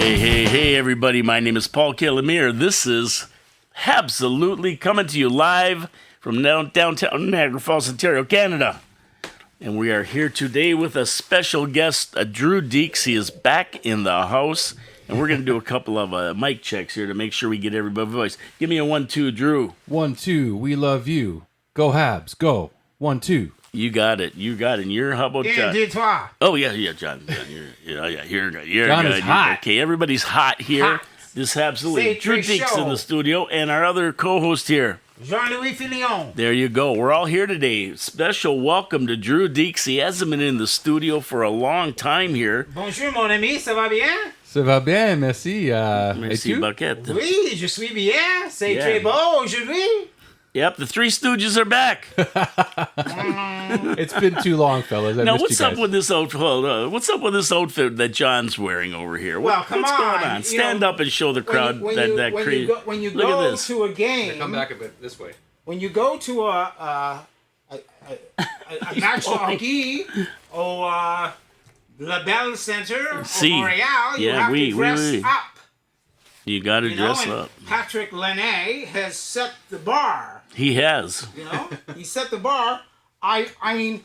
Hey, everybody. My name is Paul Calamere. This is Habsolutely coming to you live from downtown Niagara Falls, Ontario, Canada. And we are here today with a special guest, Drew Deeks. He is back in the house. And we're going to do a couple of mic checks here to make sure we get everybody's voice. Give me a 1-2, Drew. 1-2, we love you. Go Habs, go. 1-2. You got it. And you're, how about John? Oh, yeah, John. You're John good. is hot. Okay, everybody's hot here. Hot. This absolutely. Drew Deeks show. in the studio, and our other co-host here. Jean-Louis Filion. There you go. We're all here today. Special welcome to Drew Deeks. He hasn't been in the studio for a long time here. Bonjour, mon ami, ça va bien? Ça va bien, merci. Merci, Bucket. Oui, je suis bien. C'est Yeah. très beau aujourd'hui. Yep, the Three Stooges are back. It's been too long, fellas. I Now, missed what's you up guys. with this outfit? What's up with this outfit that John's wearing over here? Well, come what's on. going on? You Stand know, up and show the crowd that crazy. When you Look go at this. to a game, Come back a bit this way. when you go to a match de hockey or La Belle Center or See. Montreal, you Yeah, have oui, to dress oui. up. You got to You know, dress and up. Patrik Laine has set the bar. He has. You know, he set the bar. I mean,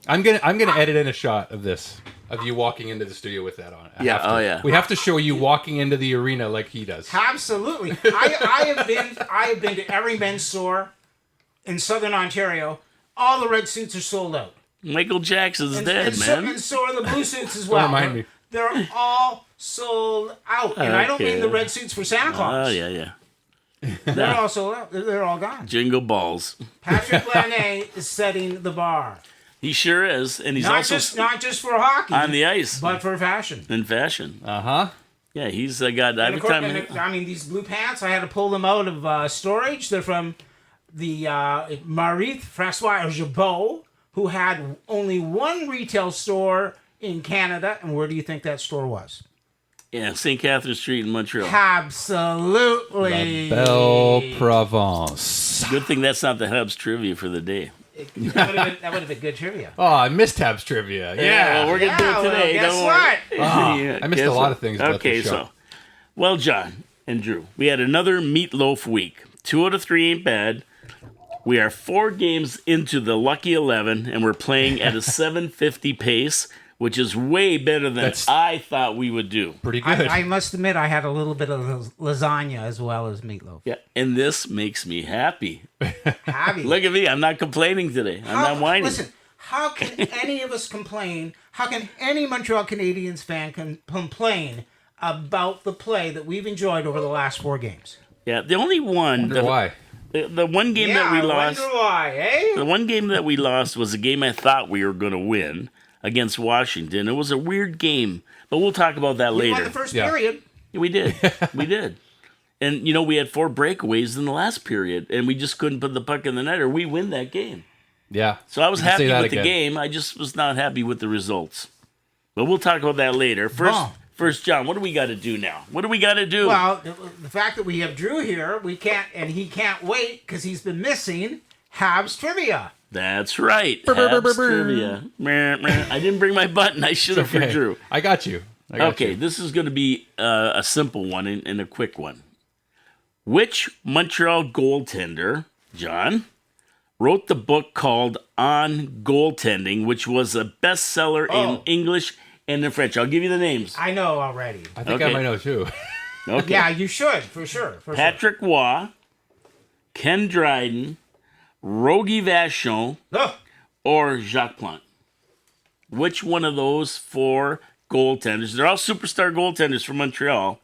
I'm gonna edit in a shot of this, of you walking into the studio with that on. I Yeah, have to. oh, yeah. We have to show you walking into the arena like he does. absolutely. I have been to every men's store in Southern Ontario. All the red suits are sold out. Michael Jackson's And, dead, man. And so are the blue suits as well. remind me. They're all sold out. And I don't Okay. mean the red suits for Santa Claus. Oh, yeah. They're all sold out. They're all gone. Jingle balls. Patrik Laine is setting the bar. He sure is. And he's Not also just for hockey, on the ice but for fashion. in fashion. Uh-huh. Yeah, he's got And every of course, time. I mean, these blue pants, I had to pull them out of storage. They're from the Marie François Jabot, who had only one retail store in Canada. And where do you think that store was? Yeah, St. Catherine Street in Montreal. Absolutely. Belle Provence. Good thing that's not the Habs trivia for the day. That would have been good trivia. Oh, I missed Habs trivia. Yeah. well, we're gonna do it today. Well, guess don't what? worry. I missed guess a lot what? of things about Okay, this show. so, well, John and Drew, we had another meatloaf week. 2 out of 3 ain't bad. We are 4 games into the Lucky 11, and we're playing at a 750 pace, which is way better than That's- I thought we would do. Pretty good. I must admit, I had a little bit of lasagna as well as meatloaf. Yeah, and this makes me happy. Happy. Look at me, I'm not complaining today. I'm not whining. Listen, how can any of us complain? How can any Montreal Canadiens fan complain about the play that we've enjoyed over the last 4 games? Yeah, the only one. Wonder why. The one game that we lost. I wonder why, eh? The one game that we lost was a game I thought we were going to win against Washington. It was a weird game, but we'll talk about that We later. won the first Yeah. period. We did. We did. And, we had 4 breakaways in the last period, and we just couldn't put the puck in the net, or we win that game. Yeah. So I was You can say happy that with the again. game. I just was not happy with the results. But we'll talk about that later. First, John, what do we got to do now? What do we got to do? Well, the fact that we have Drew here, he can't wait because he's been missing Habs trivia. That's right. Brr, brr, brr, Habs brr, brr. trivia. Meh, meh. I didn't bring my button. I should have for Okay. Drew. I got you. Okay, this is going to be a simple one and a quick one. Which Montreal goaltender, John, wrote the book called On Goaltending, which was a bestseller in English and in French? I'll give you the names. I know already. I think Okay. I might know too. Okay. Yeah, you should, for sure. Patrick Waugh, Ken Dryden, Rogie Vachon, Oh, or Jacques Plante. Which one of those 4 goaltenders, they're all superstar goaltenders from Montreal,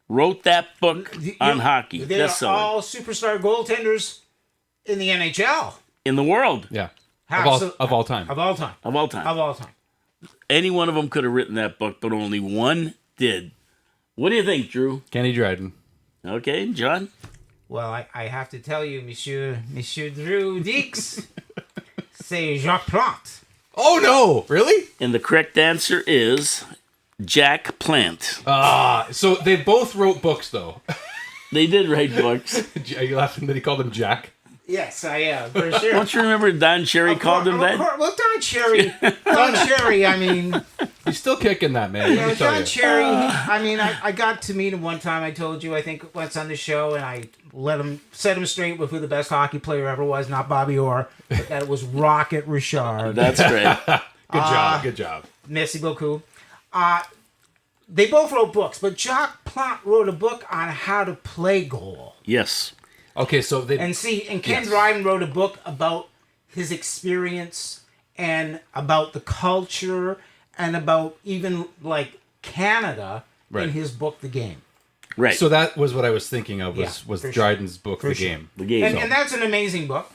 wrote that book on hockey? They are Bestseller. all superstar goaltenders in the NHL. In the world. Yeah. Habs- Of all time. Of all time. Of all time. Of all time. Any one of them could have written that book, but only one did. What do you think, Drew? Kenny Dryden. Okay, John? Well, I have to tell you, Monsieur Drew Deeks, c'est Jacques Plante. Oh no! Really? And the correct answer is Jack Plant. So they both wrote books though. They did write books. Are you laughing that he called him Jack? Yes, I am, for sure. Don't you remember Don Cherry called him that? Well, Don Cherry, I mean, He's still kicking that, man. you Let know, me tell Don you. Cherry, I got to meet him one time. I told you, I think, once on the show, and I set him straight with who the best hockey player ever was, not Bobby Orr, but that it was Rocket Richard. That's great. Good job. Merci beaucoup. They both wrote books, but Jacques Plante wrote a book on how to play goal. Yes. Okay, so they And Ken Yes. Dryden wrote a book about his experience and about the culture and about even like Canada Right. in his book, The Game. Right. So that was what I was thinking of was for sure. Dryden's book, The sure. Game. the game. And that's an amazing book.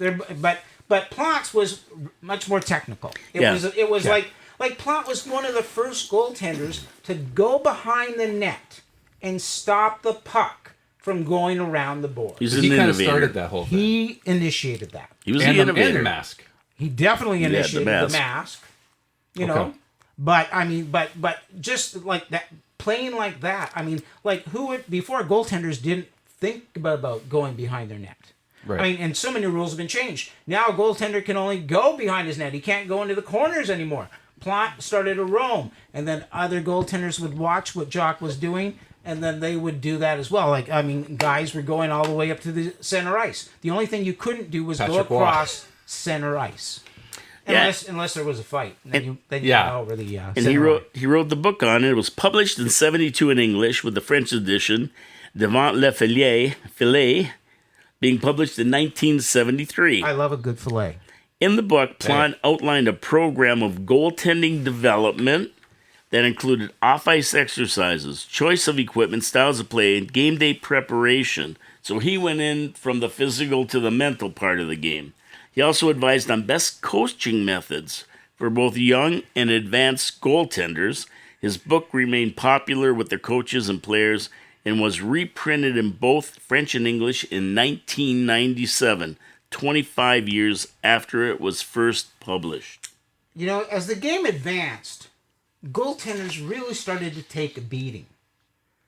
But Plante's was much more technical. It Yeah. was like Plante was one of the first goaltenders to go behind the net and stop the puck from going around the board. He's an He kind of innovator. started that whole thing. He initiated that. He was And the the innovator. mask. He definitely the initiated the mask. mask. You know, Okay. but I mean, but just like that, playing like that. I mean, like who would before goaltenders didn't think about going behind their net. Right. I mean, and so many rules have been changed. Now a goaltender can only go behind his net. He can't go into the corners anymore. Plante started to roam, and then other goaltenders would watch what Jock was doing, and then they would do that as well. Like, I mean, guys were going all the way up to the center ice. The only thing you couldn't do was Patrick go Waugh. across center ice. Yeah. Unless there was a fight. And then you yeah. go over the And he center wrote ice. he wrote the book on it. It was published in 72 in English with the French edition, Devant le Filet, being published in 1973. I love a good fillet. In the book, Plante outlined a program of goaltending development that included off-ice exercises, choice of equipment, styles of play, and game day preparation. So he went in from the physical to the mental part of the game. He also advised on best coaching methods for both young and advanced goaltenders. His book remained popular with the coaches and players and was reprinted in both French and English in 1997, 25 years after it was first published. You know, as the game advanced, goaltenders really started to take a beating.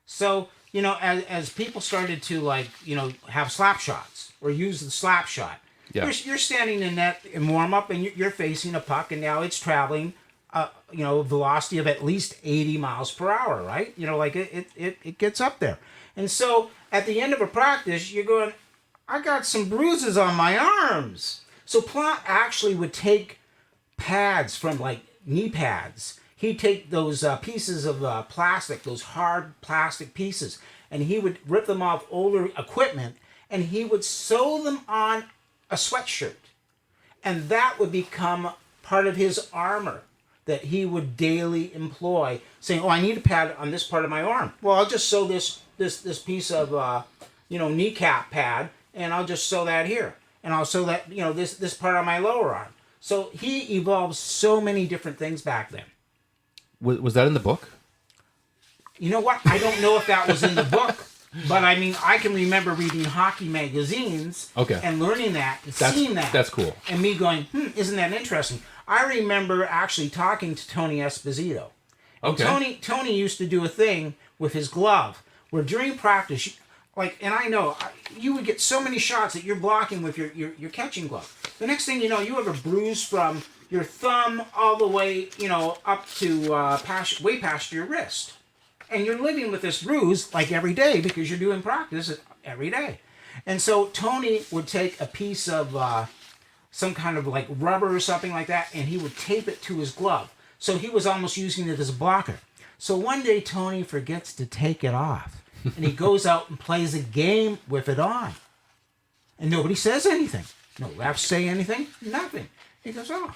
So, you know, as people started to, like, you know, have slap shots or use the slap shot, Yeah. you're standing in net in warm-up and you're facing a puck, and now it's traveling, you know, velocity of at least 80 miles per hour, right? You know, like it gets up there. And so at the end of a practice, you're going, I got some bruises on my arms. So Plante actually would take pads from, like, knee pads. He'd take those pieces of plastic, those hard plastic pieces, and he would rip them off older equipment, and he would sew them on a sweatshirt. And that would become part of his armor that he would daily employ, saying, oh, I need a pad on this part of my arm. Well, I'll just sew this piece of, you know, kneecap pad, and I'll just sew that here. And I'll sew that, you know, this part on my lower arm. So he evolved so many different things back then. Was that in the book? You know what? I don't know if that was in the book, but I mean, I can remember reading hockey magazines Okay. and learning that and seeing that. That's cool. And me going, isn't that interesting? I remember actually talking to Tony Esposito. And Okay. Tony used to do a thing with his glove where during practice, like, and I know you would get so many shots that you're blocking with your catching glove. The next thing you know, you have a bruise from your thumb all the way, you know, up to way past your wrist. And you're living with this bruise like every day because you're doing practice every day. And so Tony would take a piece of some kind of like rubber or something like that, and he would tape it to his glove. So he was almost using it as a blocker. So one day Tony forgets to take it off, and he goes out and plays a game with it on. And nobody says anything. No refs say anything. Nothing. He goes, oh.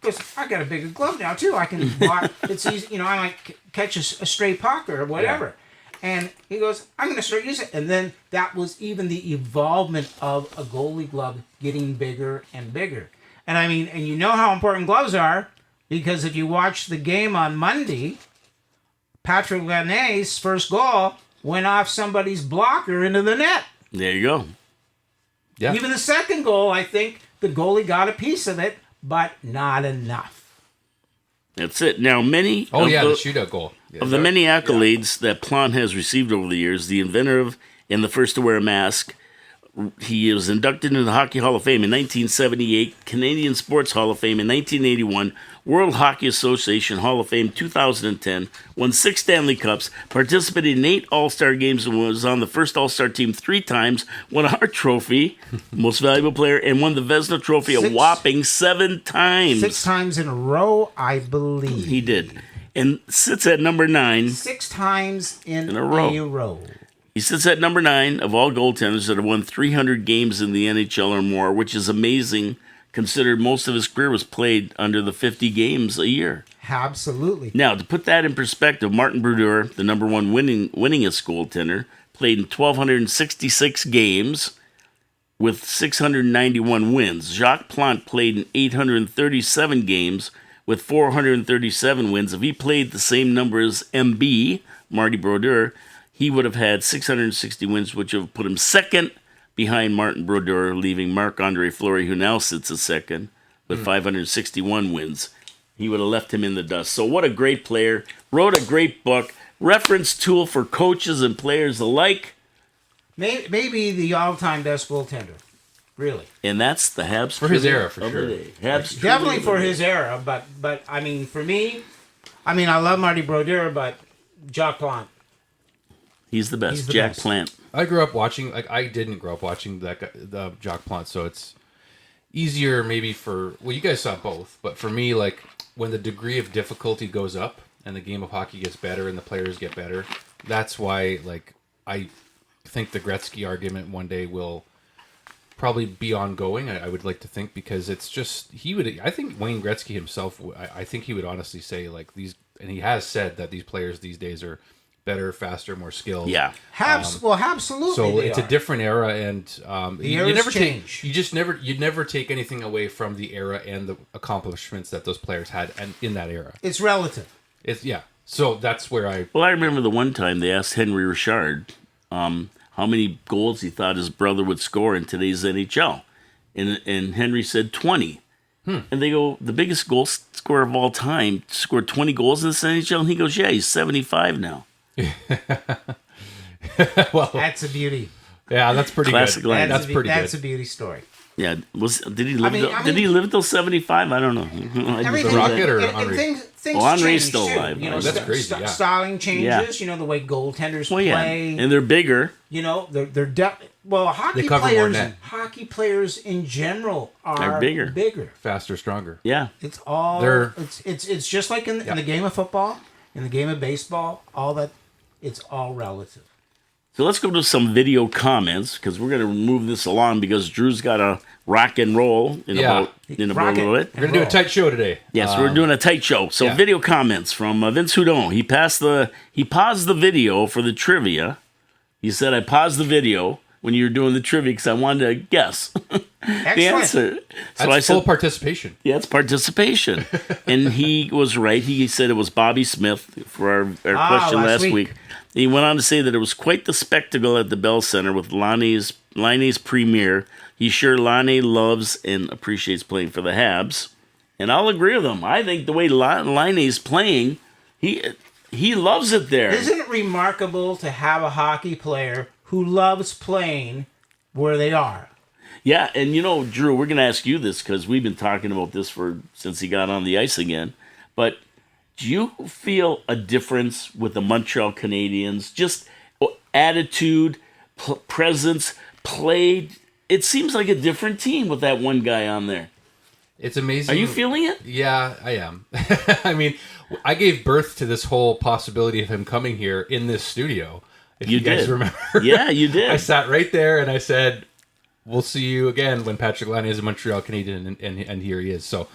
Because I got a bigger glove now too. I can block. It's easy, you know. I might catch a stray puck or whatever. Yeah. And he goes, I'm going to start using it. And then that was even the evolvement of a goalie glove getting bigger and bigger. And I mean, and you know how important gloves are, because if you watch the game on Monday, Patrik Laine's first goal went off somebody's blocker into the net. There you go. Yeah. Even the second goal, I think the goalie got a piece of it, but not enough. That's it. Now, many Oh, of yeah, the, the shootout goal. Yeah, of the many accolades that Plante has received over the years, the inventor of and the first to wear a mask, He was inducted into the Hockey Hall of Fame in 1978, Canadian Sports Hall of Fame in 1981, World Hockey Association Hall of Fame 2010, won 6 Stanley Cups, participated in 8 All-Star games and was on the first All-Star team 3 times, won a Hart Trophy, Most Valuable Player, and won the Vezina Trophy a whopping 7 times. 6 times in a row, I believe. He did. And sits at number 9. 6 times in a row. He sits at number 9 of all goaltenders that have won 300 games in the NHL or more, which is amazing, considered most of his career was played under the 50 games a year. Absolutely. Now, to put that in perspective, Martin Brodeur, the number 1 winningest goaltender, played in 1,266 games with 691 wins. Jacques Plante played in 837 games with 437 wins. If he played the same number as MB, Marty Brodeur, he would have had 660 wins, which would have put him second behind Martin Brodeur, leaving Marc-Andre Fleury, who now sits at second, with 561 wins. He would have left him in the dust. So what a great player. Wrote a great book. Reference tool for coaches and players alike. Maybe the all-time best goaltender. Really. And that's the Habs. For his era, for sure. Habs Definitely for his era, but I mean, for me, I love Marty Brodeur, but Jacques Plante. He's the best. He's the Jack best. Plant. I grew up watching, I didn't grow up watching the Jacques Plante, so it's easier maybe you guys saw both, but for me, when the degree of difficulty goes up and the game of hockey gets better and the players get better, that's why, I think the Gretzky argument one day will probably be ongoing, I would like to think, because it's just, I think Wayne Gretzky himself, I think he would honestly say, these, and he has said that these players these days are better, faster, more skilled. Yeah. Absolutely. So it's a different era, and you never change. You'd never take anything away from the era and the accomplishments that those players had, and in that era. It's relative. So that's where I remember the one time they asked Henry Richard how many goals he thought his brother would score in today's NHL, and Henry said 20. And they go, the biggest goal scorer of all time scored 20 goals in this NHL, and he goes, yeah, he's 75 now. Well, That's a beauty. Yeah, that's pretty Classic good. line. That's pretty That's good. a beauty story. Yeah, did he live? mean- Did he live till 75? I don't know. Everything, Rocket or and Henry? things Oh, Henry's change still too. alive. You know, That's crazy, yeah. Styling changes. You know, the way goaltenders Well, yeah, play. and they're bigger. You know, hockey They cover more players. net. Hockey players in general are bigger. Faster, stronger. Yeah, It's all. They're- It's just like in the game of football, in the game of baseball. All that. It's all relative. so let's go to some video comments because we're going to move this along because Drew's got a rock and roll in about a Rock little it. bit. We're gonna do a tight show today. Yes, we're doing a tight show. So yeah. video comments from Vince Houdon. He paused the video for the trivia. He said, "I paused the video when you were doing the trivia because I wanted to guess the answer." So That's I full said, participation. "Yeah, it's participation," and he was right. He said it was Bobby Smith for our question last last week. week. He went on to say that it was quite the spectacle at the Bell Center with Laine's premiere. He's sure Laine loves and appreciates playing for the Habs, and I'll agree with him. I think the way Laine's playing, he loves it there. Isn't it remarkable to have a hockey player who loves playing where they are? Yeah, and Drew, we're going to ask you this because we've been talking about this since he got on the ice again. But do you feel a difference with the Montreal Canadiens? Just attitude, presence, play. It seems like a different team with that one guy on there. It's amazing. Are you feeling it? Yeah, I am. I mean, I gave birth to this whole possibility of him coming here in this studio. If you guys did. remember. Yeah, you did. I sat right there and I said, "We'll see you again when Patrik Laine is a Montreal Canadian," and here he is. So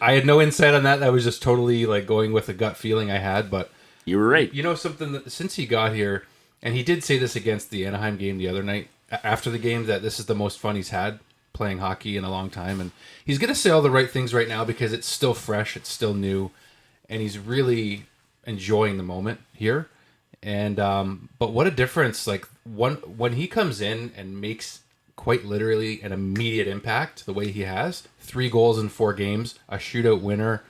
I had no insight on that. I was just totally going with a gut feeling I had. But you were right. you know something, that since he got here, and he did say this against the Anaheim game the other night after the game, that this is the most fun he's had playing hockey in a long time, and he's going to say all the right things right now because it's still fresh, it's still new, and he's really enjoying the moment here. And but what a difference! When he comes in and makes quite literally an immediate impact, the way he has 3 goals in 4 games, a shootout winner,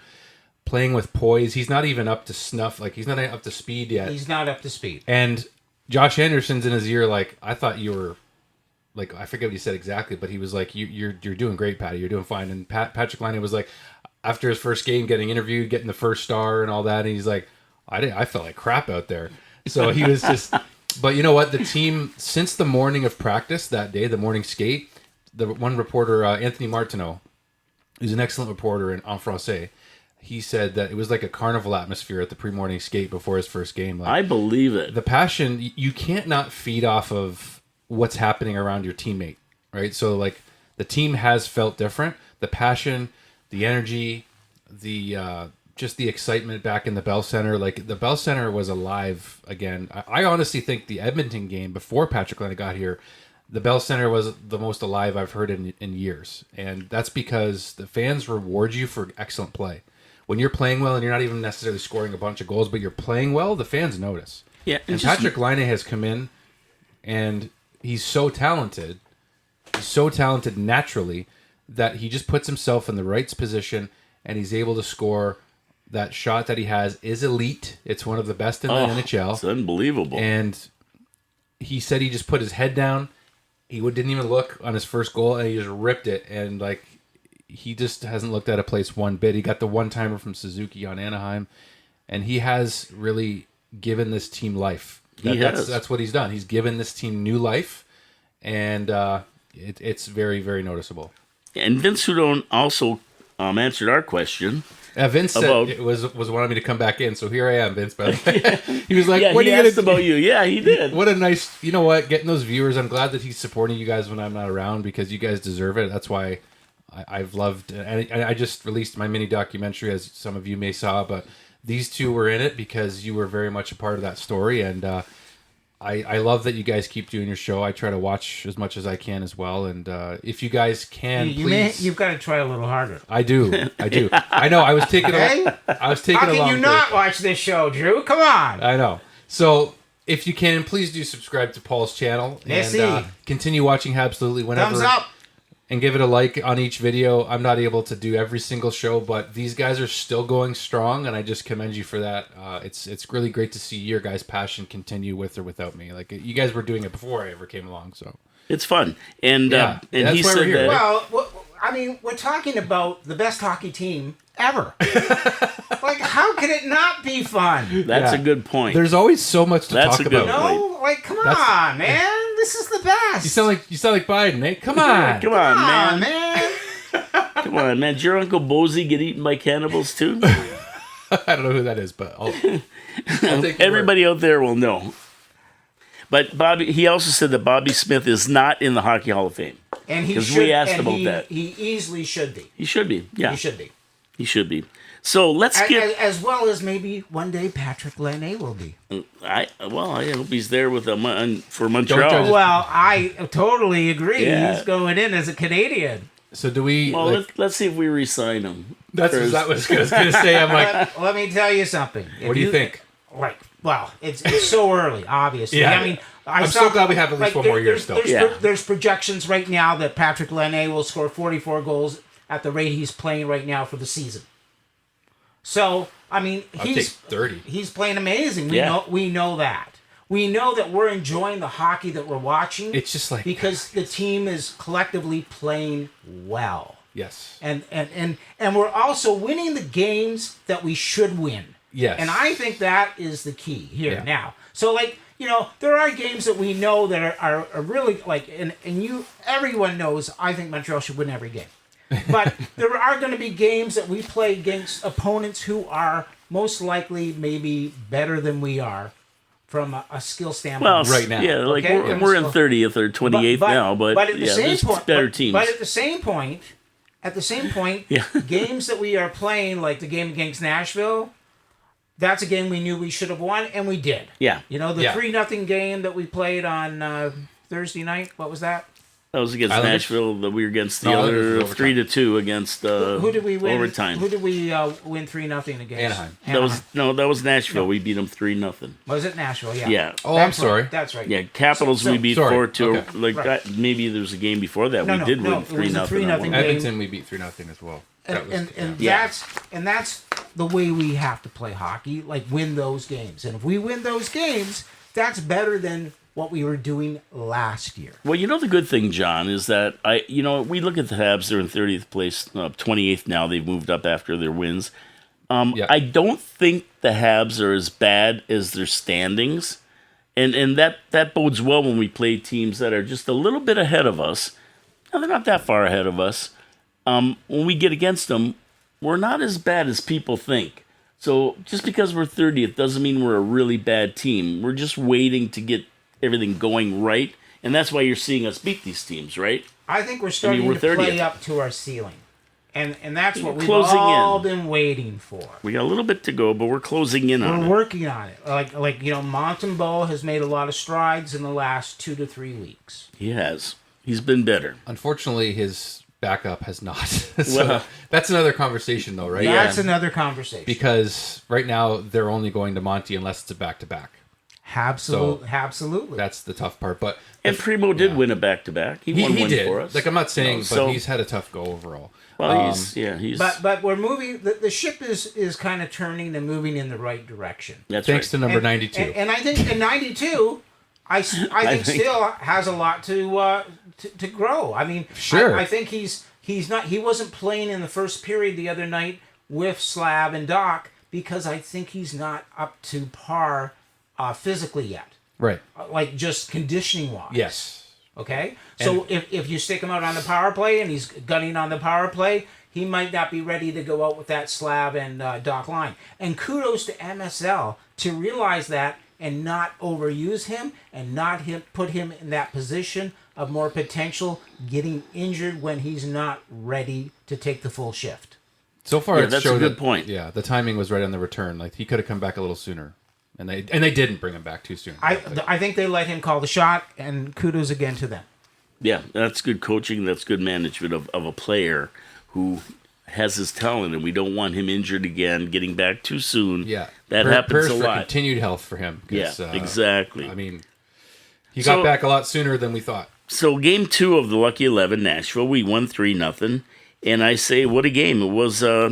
playing with poise. He's not even up to snuff. He's not up to speed yet. He's not up to speed. And Josh Anderson's in his ear I thought you were like, I forget what he said exactly, but he was like, you're doing great, Patty. You're doing fine. And Patrik Laine was like, after his first game, getting interviewed, getting the first star and all that, and he's like, I felt like crap out there. So he was just, but you know what? The team, since the morning of practice that day, the morning skate, the one reporter, Anthony Martineau, who's an excellent reporter en français, he said that it was like a carnival atmosphere at the pre-morning skate before his first game. Like, I believe it. the passion, you can't not feed off of what's happening around your teammate, right? So like the team has felt different. The passion, the energy, the just the excitement back in the Bell Center. Like the Bell Center was alive again. I honestly think the Edmonton game before Patrik Laine got here, the Bell Center was the most alive I've heard in years. And that's because the fans reward you for excellent play. When you're playing well and you're not even necessarily scoring a bunch of goals, but you're playing well, the fans notice. Yeah, And Patrik Laine has come in and he's so talented. He's so talented naturally that he just puts himself in the right position and he's able to score. That shot that he has is elite. It's one of the best in the NHL. It's unbelievable. And he said he just put his head down. He didn't even look on his first goal and he just ripped it. And like, he just hasn't looked at a place one bit. He got the one-timer from Suzuki on Anaheim. And he has really given this team life. That's what he's done. He's given this team new life, and it's very, very noticeable. And Vince Hudon also answered our question. Vince said it was wanting me to come back in, so here I am, Vince. By the way, he was like, "What he are you asked about you?" Yeah, he did. What a nice, you know what? Getting those viewers. I'm glad that he's supporting you guys when I'm not around because you guys deserve it. That's why I've loved. And I just released my mini documentary, as some of you may saw, but these two were in it because you were very much a part of that story, and I love that you guys keep doing your show. I try to watch as much as I can as well, and if you guys can, please. You've got to try a little harder. I do. I know. I was taking. How can you not watch this show, Drew? Come on. I know. So if you can, please do subscribe to Paul's channel and continue watching Habsolutely whenever. Thumbs up. And give it a like on each video. I'm not able to do every single show, but these guys are still going strong, and I just commend you for that. It's really great to see your guys' passion continue with or without me. Like, you guys were doing it before I ever came along, so it's fun. And yeah, and that's he why said we're here. that. Well, I mean, we're talking about the best hockey team ever. Like, how can it not be fun? That's a good point. There's always so much to That's talk a good about. point. No, like, come on, man. This is the best. You sound like Biden, eh? Come on. Come on, man. man. Come on, man. Did your Uncle Bozy get eaten by cannibals too? I don't know who that is, but I'll take Everybody out there will know. But Bobby, he also said that Bobby Smith is not in the Hockey Hall of Fame. And he Because should. we asked and about he, that. He easily should be. He should be. Yeah, He should be. He should be. So let's get. As well as maybe one day Patrik Laine will be. I hope he's there with for judge Montreal. it. Well, I totally agree. Yeah. He's going in as a Canadian. So do we? Well, let's see if we re-sign him. That was what I was going to say. I'm like, Let me tell you something. what do you think? Right. Well, it's so early, obviously. Yeah. I mean, I'm so glad we have at least one more year still. There's projections right now that Patrik Laine will score 44 goals at the rate he's playing right now for the season. So, I mean, I'll take 30. He's playing amazing. Yeah. We know that. We know that we're enjoying the hockey that we're watching. It's just like because the team is collectively playing well. yes, And we're also winning the games that we should win. yes, And I think that is the key here Yeah. now. So, like, you know, there are games that we know that are really, like, and everyone knows I think Montreal should win every game. But there are going to be games that we play against opponents who are most likely maybe better than we are from a skill standpoint. Well, right now. yeah, like Okay? we're in 30th or 28th now, but at the yeah, same there's point, better teams. But at the same point, Yeah. games that we are playing, like the game against Nashville, that's a game we knew we should have won, and we did. Yeah. You know, the Yeah. 3-0 game that we played on Thursday night, what was that? That was against Islanders? Nashville. That we were against the No, other Islanders was 3-2 against Who did we win? overtime. Who did we win 3-0 against? Anaheim. That was Nashville. We beat them 3-0. Was it Nashville? Yeah. Yeah. Oh, I'm That's sorry. Right. That's right. Yeah, Capitals So- we beat sorry. 4-2. Okay. Like Right. that, maybe there was a game before that No, we did no, win it was a 3-0. 3-0 game. Edmonton we beat 3-0 as well. That was, And yeah. that's the way we have to play hockey. Like, win those games, and if we win those games, that's better than what we were doing last year. Well, the good thing, John, is that we look at the Habs. They're in 30th place, 28th now. They've moved up after their wins. I don't think the Habs are as bad as their standings, and that bodes well when we play teams that are just a little bit ahead of us. Now, they're not that far ahead of us. When we get against them, we're not as bad as people think. So just because we're 30th doesn't mean we're a really bad team. We're just waiting to get everything going right, and that's why you're seeing us beat these teams, right? I think we're starting we're to play 30th. up to our ceiling. And that's what we've closing all in. been waiting for. We got a little bit to go, but we're closing in on We're it. working on it. Montembeault has made a lot of strides in the last 2 to 3 weeks. He has. He's been better. Unfortunately, his backup has not. So Well- that's another conversation, though, right? That's another conversation. Because right now they're only going to Monty unless it's a back-to-back. Absolutely. That's the tough part. But And Primo did win a back-to-back. He won one did. for us. Like, I'm not saying, So- but he's had a tough go overall. Well, he's. But we're moving. The ship is kind of turning and moving in the right direction. That's Thanks right. to number 92. And I think in 92, I think still has a lot to grow. I mean, Sure. I think he wasn't playing in the first period the other night with Slav and Doc because I think he's not up to par physically yet. Right. Like just conditioning wise. Yes. Okay? So if you stick him out on the power play and he's gunning on the power play, he might not be ready to go out with that Slav and Doc line. And kudos to MSL to realize that and not overuse him and not put him in that position of more potential getting injured when he's not ready to take the full shift. So far, Yeah, it's that's showed a good that- point. Yeah, the timing was right on the return. Like, he could have come back a little sooner. And they didn't bring him back too soon. I think they let him call the shot, and kudos again to them. Yeah, that's good coaching. That's good management of a player who has his talent, and we don't want him injured again, getting back too soon. Yeah. That happens Prayers a for lot. continued health for him. Yeah, 'cause, exactly. I mean, he So- got back a lot sooner than we thought. So game 2 of the Lucky 11, Nashville, we won 3-0. And I say, what a game. It was, I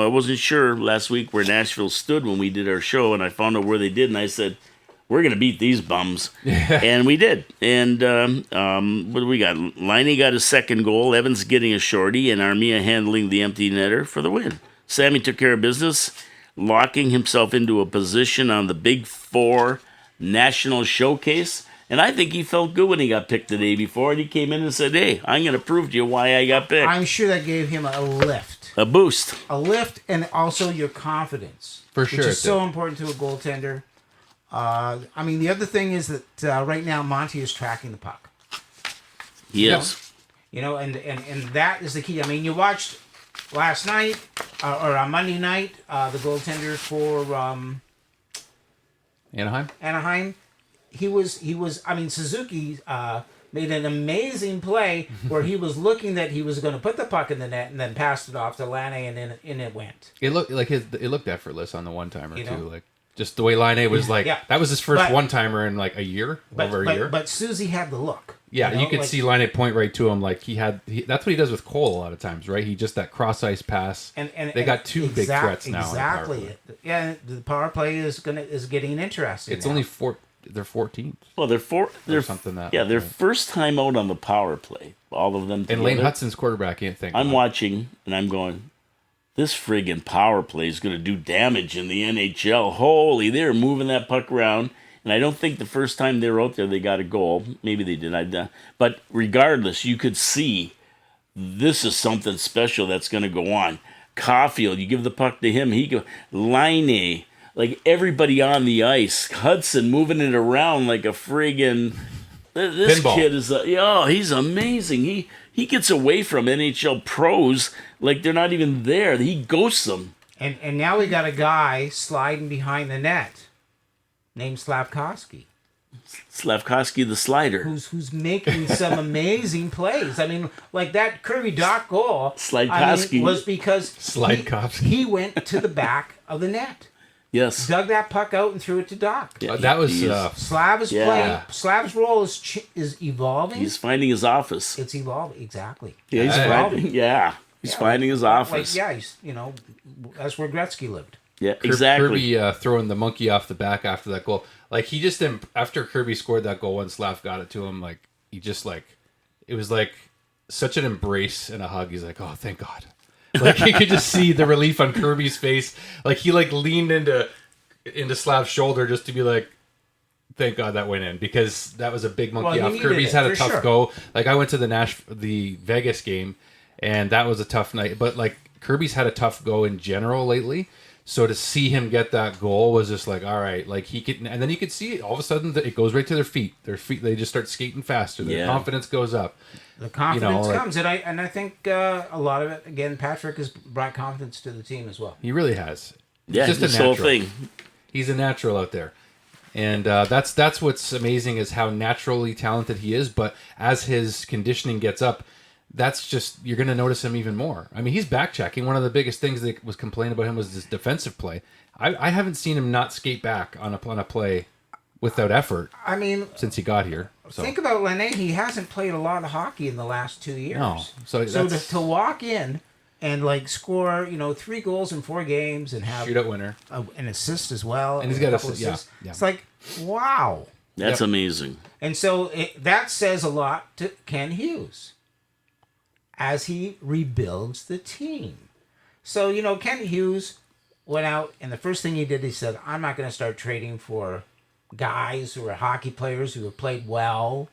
wasn't sure last week where Nashville stood when we did our show, and I found out where they did, and I said, we're going to beat these bums. And we did. And what do we got? Laine got his second goal, Evans getting a shorty, and Armia handling the empty netter for the win. Sammy took care of business, locking himself into a position on the Big Four National Showcase. And I think he felt good when he got picked the day before, and he came in and said, hey, I'm going to prove to you why I got picked. I'm sure that gave him a lift. A boost. A lift and also your confidence. For sure Which it is so did. important to a goaltender. The other thing is that right now Monty is tracking the puck. He is. And that is the key. I mean, you watched last night, or on Monday night, the goaltender for Anaheim? Anaheim. Suzuki made an amazing play where he was looking that he was going to put the puck in the net and then passed it off to Laine and then it went. It looked effortless on the one-timer, You know? too. Like, just the way Laine was like, Yeah. that was his first But- one-timer in like over a year. But Susie had the look. Yeah, you could like- see Laine point right to him. Like that's what he does with Cole a lot of times, right? He just that cross ice pass. And they got two big threats now. on the power Exactly. play. Yeah, the power play is getting interesting. It's now. only they're 14th. Well, they're something that- their first time out on the power play. All of them And together. Lane Hutson's quarterback can't think. I'm watching and I'm going, this friggin' power play is going to do damage in the NHL. Holy, they're moving that puck around. And I don't think the first time they were out there they got a goal. Maybe they did. But regardless, you could see this is something special that's going to go on. Caulfield, you give the puck to him. He go Laine, like everybody on the ice. Hudson moving it around like a friggin'. This Pinball. kid is he's amazing. He gets away from NHL pros like they're not even there. He ghosts them. And now we got a guy sliding behind the net named Slavkovsky. Slavkovsky the slider. Who's making some amazing plays. I mean, like that Kirby Doc goal Slavkovsky. was because Slavkovsky. he went to the back of the net. Yes. Dug that puck out and threw it to Doc. Yeah, that was he is- Slav is Yeah. playing. Slav's role is evolving. He's finding his office. It's evolving, exactly. He's Yeah. finding his office. Like, yeah, that's where Gretzky lived. Yeah, exactly. Kirby throwing the monkey off the back after that goal. Like, he just didn't, after Kirby scored that goal and Slav got it to him, like, he just, like, it was like such an embrace and a hug. He's like, oh, thank God. Like, you could just see the relief on Kirby's face. Like, he, like, leaned into Slav's shoulder just to be like, thank God that went in, because that was a big monkey off. Kirby's had a tough go. Like, I went to the Vegas game, and that was a tough night. But, like, Kirby's had a tough go in general lately. So to see him get that goal was just like, all right, like, he could, and then you could see all of a sudden that it goes right to their feet. They just start skating faster. Their confidence goes up. The confidence comes, and I think a lot of it, again, Patrik has brought confidence to the team as well. He really has. Yeah, just this a natural whole thing. He's a natural out there. And that's what's amazing, is how naturally talented he is. But as his conditioning gets up, that's just, you're going to notice him even more. I mean, he's back-checking. One of the biggest things that was complained about him was his defensive play. I haven't seen him not skate back on a play without effort. I mean, since he got here. So. Think about Laine. He hasn't played a lot of hockey in the last 2 years. No. So to walk in and, like, score, 3 goals in 4 games and have shootout winner, an assist as well, and he's got assists. Yeah. It's like, wow, that's amazing. And so that says a lot to Ken Hughes as he rebuilds the team. So, Ken Hughes went out, and the first thing he did, he said, I'm not going to start trading for guys who are hockey players who have played well.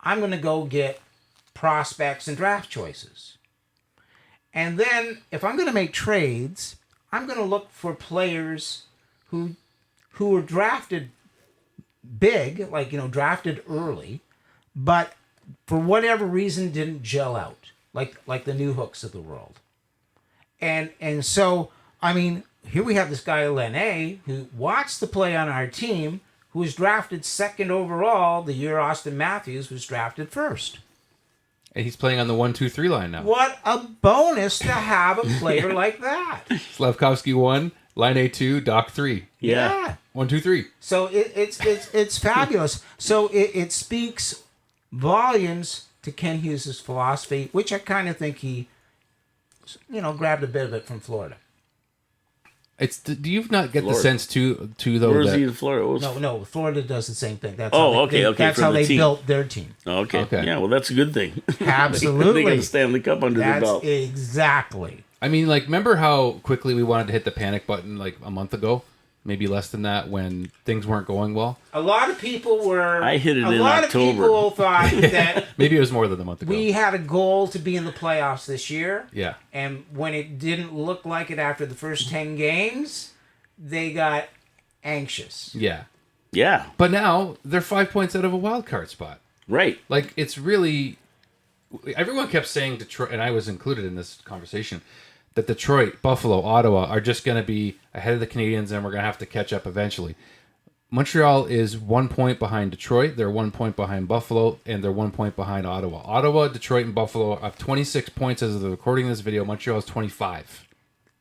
I'm going to go get prospects and draft choices. And then, if I'm going to make trades, I'm going to look for players who were drafted big, like, drafted early, but for whatever reason didn't gel out, like the New Hooks of the world. And so, I mean, here we have this guy, Laine, who watched the play on our team, who was drafted second overall the year Austin Matthews was drafted first. And he's playing on the 1-2-3 line now. What a bonus to have a player like that. Slavkovsky 1, Laine 2, Doc 3. Yeah. 1-2-3. So it's fabulous. So it speaks volumes to Ken Hughes' philosophy, which I kind of think he, grabbed a bit of it from Florida. Do you not get Florida. The sense too though? Where is that, he in Florida? No. Florida does the same thing. That's okay. That's how they built their team. Okay. Yeah, well, that's a good thing. Absolutely. They got a Stanley Cup under their belt. Exactly. I mean, like, remember how quickly we wanted to hit the panic button like a month ago? Maybe less than that, when things weren't going well. A lot of people were. I hit it in October. A lot of people thought that maybe it was more than a month ago. We had a goal to be in the playoffs this year. Yeah. And when it didn't look like it after the first 10 games, they got anxious. Yeah. Yeah. But now they're 5 points out of a wild card spot. Right. Like, it's really. Everyone kept saying Detroit, and I was included in this conversation, that Detroit, Buffalo, Ottawa are just going to be ahead of the Canadiens, and we're going to have to catch up eventually. Montreal is 1 point behind Detroit. They're 1 point behind Buffalo, and they're 1 point behind Ottawa. Ottawa, Detroit, and Buffalo have 26 points as of the recording of this video. Montreal has 25.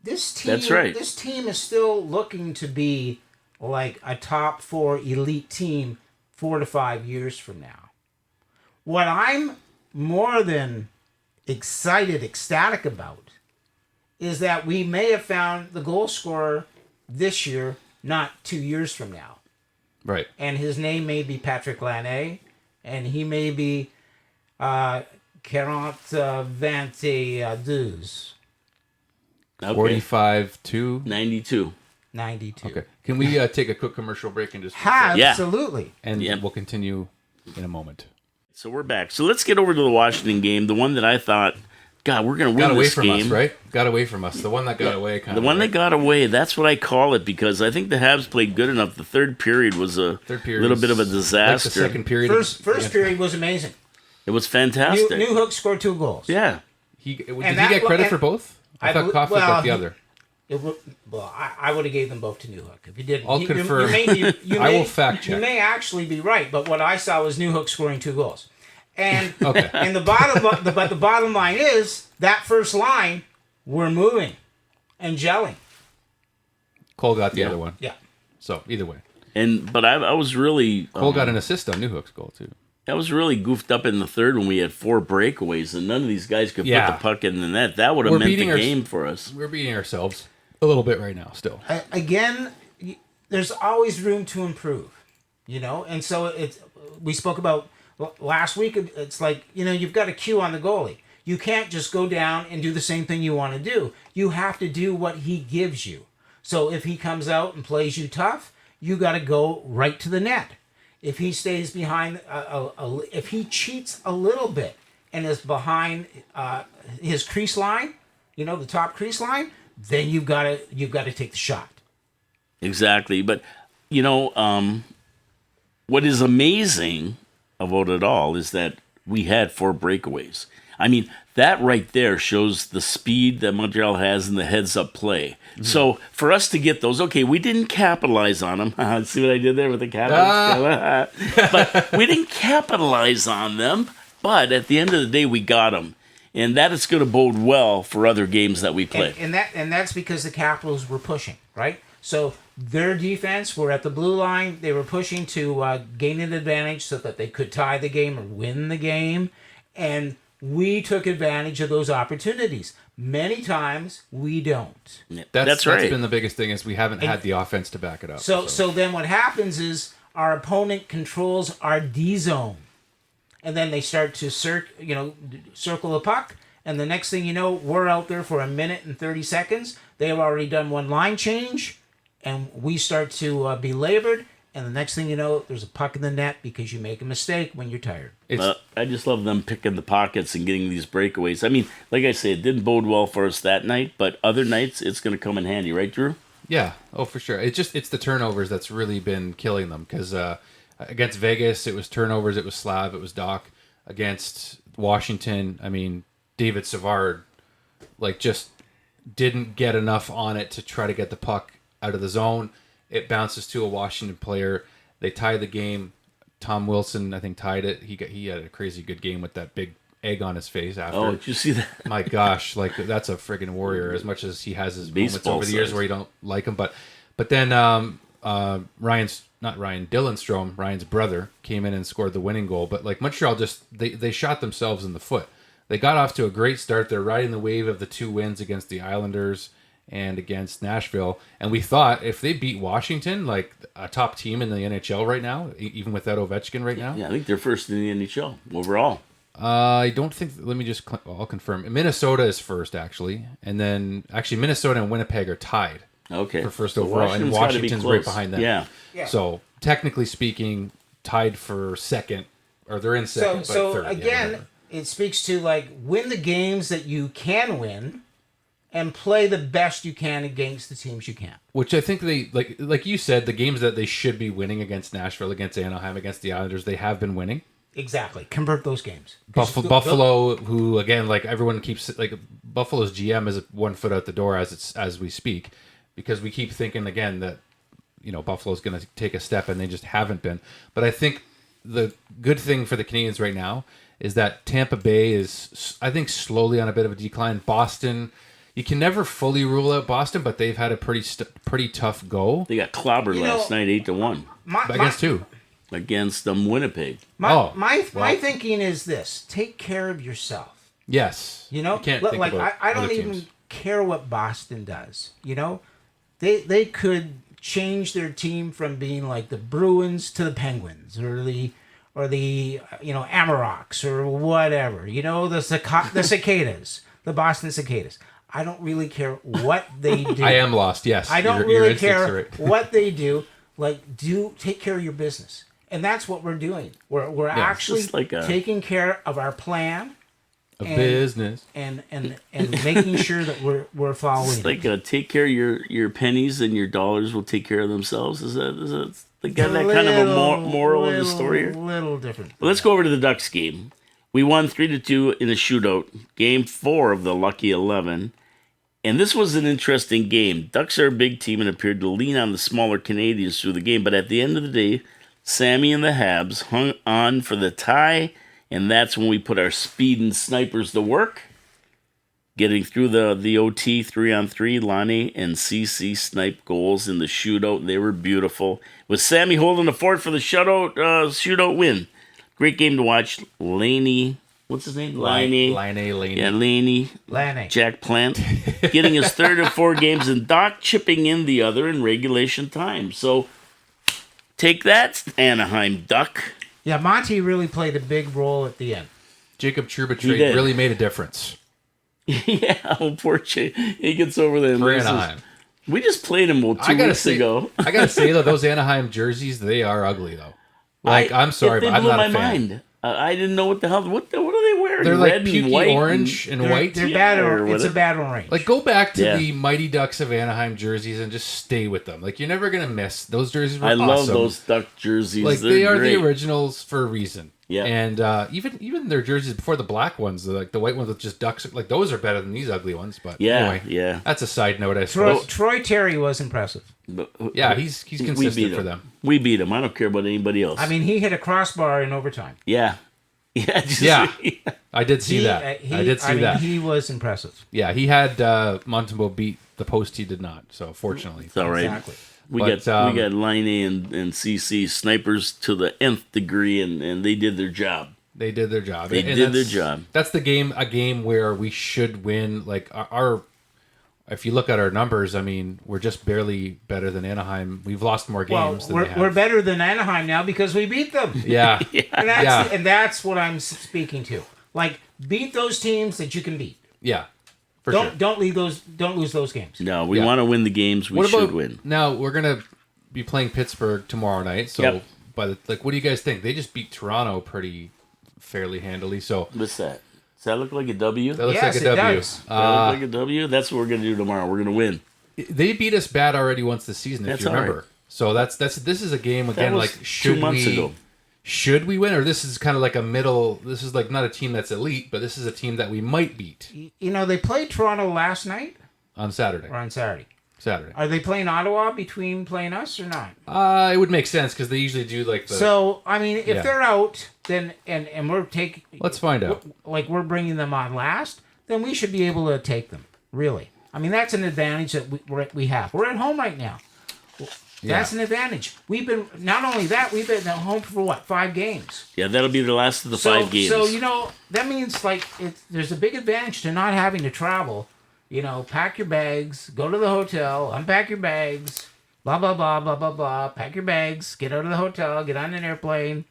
This team, that's right. This team is still looking to be like a top 4 elite team 4 to 5 years from now. What I'm more than ecstatic about is that we may have found the goal scorer this year, not 2 years from now. Right. And his name may be Patrik Laine, and he may be 40-22. Okay. 45 to 92. 92. Okay. Can we take a quick commercial break and just... Absolutely. And we'll continue in a moment. So we're back. So let's get over to the Washington game, the one that I thought, God, we're going to win this game. Got away from us, right? Got away from us. The one that got away, kind of. The one that got away, that's what I call it, because I think the Habs played good enough. The third period was a little bit of a disaster. Like the second period. First period was amazing. It was fantastic. New Hook scored 2 goals. Yeah. Did he get credit for both? I thought Coffey got the other. I would have gave them both to New Hook. If you didn't, I'll confirm. I will fact check. You may actually be right, but what I saw was New Hook scoring 2 goals. And okay. And the bottom line is that first line, we're moving and gelling. Cole got the other one. Yeah. So either way. But I was really Cole got an assist on New Hook's goal too. I was really goofed up in the third when we had 4 breakaways and none of these guys could put the puck in the net. That would have meant the game for us. We're beating ourselves. a little bit right now still. Again, there's always room to improve, and so we spoke about last week. It's like, you've got a cue on the goalie. You can't just go down and do the same thing you want to do. You have to do what he gives you. So if he comes out and plays you tough, you got to go right to the net. If he stays behind, if he cheats a little bit and is behind his crease line, the top crease line, then you've got to take the shot. Exactly. But, what is amazing about it all is that we had 4 breakaways. I mean, that right there shows the speed that Montreal has in the heads-up play. Mm-hmm. So for us to get those, okay, we didn't capitalize on them. See what I did there with the capitalize? But we didn't capitalize on them. But at the end of the day, we got them. And that is going to bode well for other games that we play. And that's because the Capitals were pushing, right? So their defense were at the blue line. They were pushing to gain an advantage so that they could tie the game or win the game. And we took advantage of those opportunities. Many times we don't. That's right. That's been the biggest thing, is we haven't had the offense to back it up. So then what happens is our opponent controls our D zone. And then they start to circle the puck. And the next thing you know, we're out there for a minute and 30 seconds. They've already done one line change. And we start to be labored. And the next thing you know, there's a puck in the net because you make a mistake when you're tired. I just love them picking the pockets and getting these breakaways. I mean, like I say, it didn't bode well for us that night, but other nights it's going to come in handy, right, Drew? Yeah, for sure. It's the turnovers that's really been killing them, because against Vegas, it was turnovers, it was Slav, it was Doc. Against Washington, I mean, David Savard, just didn't get enough on it to try to get the puck out of the zone. It bounces to a Washington player. They tie the game. Tom Wilson, I think, tied it. He had a crazy good game with that big egg on his face after. Oh, did you see that? My gosh, that's a friggin' warrior. As much as he has his moments over the years where you don't like him, but then Dylan Strome, Ryan's brother, came in and scored the winning goal. But Montreal they shot themselves in the foot. They got off to a great start. They're riding the wave of the 2 wins against the Islanders and against Nashville. And we thought if they beat Washington, a top team in the NHL right now, even without Ovechkin right now. Yeah, I think they're first in the NHL overall. I don't think, I'll confirm. Minnesota is first, actually. And then, Minnesota and Winnipeg are tied. Okay. For first overall. And Washington's right behind them. Yeah. So, technically speaking, tied for second, or they're in second, so third. Again, it speaks to win the games that you can win and play the best you can against the teams you can't. Which I think they, like you said, the games that they should be winning against Nashville, against Anaheim, against the Islanders, they have been winning. Exactly. Convert those games. Buffalo, who, again, everyone keeps, Buffalo's GM is 1 foot out the door as we speak, because we keep thinking, again, that, Buffalo's going to take a step, and they just haven't been. But I think the good thing for the Canadiens right now is that Tampa Bay is, I think, slowly on a bit of a decline. Boston, you can never fully rule out Boston, but they've had a pretty tough go. They got clobbered last night, 8-1. Against who? Against Winnipeg. My thinking is this: take care of yourself. Yes. You can't think about I don't other even teams. care what Boston does. They could change their team from being like the Bruins to the Penguins, or the Amarocks, or whatever. The cicadas, the Boston cicadas. I don't really care what they do. I am lost. Yes. I don't really care what they do. Take care of your business. And that's what we're doing. We're actually taking care of our plan, business, and making sure that we're following. It's take care of your pennies, and your dollars will take care of themselves. Is that kind of a moral of the story here? A little different. Well, let's go over to the Ducks game. We won 3-2 in a shootout, game 4 of the Lucky 11. And this was an interesting game. Ducks are a big team and appeared to lean on the smaller Canadiens through the game. But at the end of the day, Sammy and the Habs hung on for the tie. And that's when we put our speed and snipers to work. Getting through the OT 3-on-3, Laine and CC sniped goals in the shootout. They were beautiful. With Sammy holding the fort for the shootout win. Great game to watch. Laine what's his name? Laine. Laine. Yeah, Laine. Laine. Jack Plant. Getting his third of 4 games, and Doc chipping in the other in regulation time. So, take that, Anaheim Duck. Yeah, Monty really played a big role at the end. Jacob Trouba He did. really made a difference. Yeah, oh, poor Jake. He gets over there and For loses. Anaheim. We just played him 2 weeks ago. I gotta say though, those Anaheim jerseys, they are ugly though. Like, I'm sorry, they but I'm blew not my a fan. mind. I didn't know what the hell. What are they wearing? They're like Red pukey and white, orange and white. They're Yeah, bad. or It's a whatever. bad orange. Like, go back to Yeah. the Mighty Ducks of Anaheim jerseys and just stay with them. Like, you're never gonna miss those jerseys. Were I awesome. love those Duck jerseys. Like, They're they are great. the originals for a reason. Yeah. And even their jerseys before the black ones, like the white ones with just ducks, like those are better than these ugly ones. But Yeah, anyway, yeah. that's a side note, I Troy, suppose. Troy Terry was impressive. But, Yeah, he's we consistent beat for him. them. We beat him. I don't care about anybody else. I mean, he hit a crossbar in overtime. yeah. Yeah. Just, Yeah. I did see that. I I did see mean, that. he was impressive. Yeah, he had Montembeau beat the post. He did not. So fortunately, It's all right. Exactly. We But, got Laine and CC snipers to the nth degree, and they did their job. they did their job. They And did their that's- job. That's the game. A game where we should win. Like our if you look at our numbers, I mean, we're just barely better than Anaheim. We've lost more Well, games than they have. we're better than Anaheim now because we beat them. Yeah. And that's, Yeah. and that's what I'm speaking to. Like, beat those teams that you can beat. Yeah. For sure. Don't lose those games. No, we Yeah. want to win the games. We What should about win. now? We're gonna be playing Pittsburgh tomorrow night. So, Yep. like, what do you guys think? They just beat Toronto pretty fairly handily. So What's that? Does that look like a W? that looks Yes, like a it W. does. Does that look like a W? That's what we're gonna do tomorrow. We're gonna win. They beat us bad already once this season, if That's you all remember. right. So this is a game again. was Like, should 2 months we ago. should we win, or this is kind of like a middle? This is like not a team that's elite, but this is a team that we might beat You know, they played Toronto last night on Saturday. or on Saturday. Saturday. Are they playing Ottawa between playing us or not? It would make sense because they usually do like the. So, I mean, if Yeah. they're out, then and we're taking, Let's find out. like we're bringing them on last, then we should be able to take them. Really, I mean, that's an advantage that we have. We're at home right now. That's an advantage. We've been not only that, we've been at home for what, 5 games. Yeah, that'll be the last of the 5 games. So you know that means like there's a big advantage to not having to travel. You know, pack your bags, go to the hotel, unpack your bags, blah blah blah blah blah blah. Pack your bags, get out of the hotel, get on an airplane.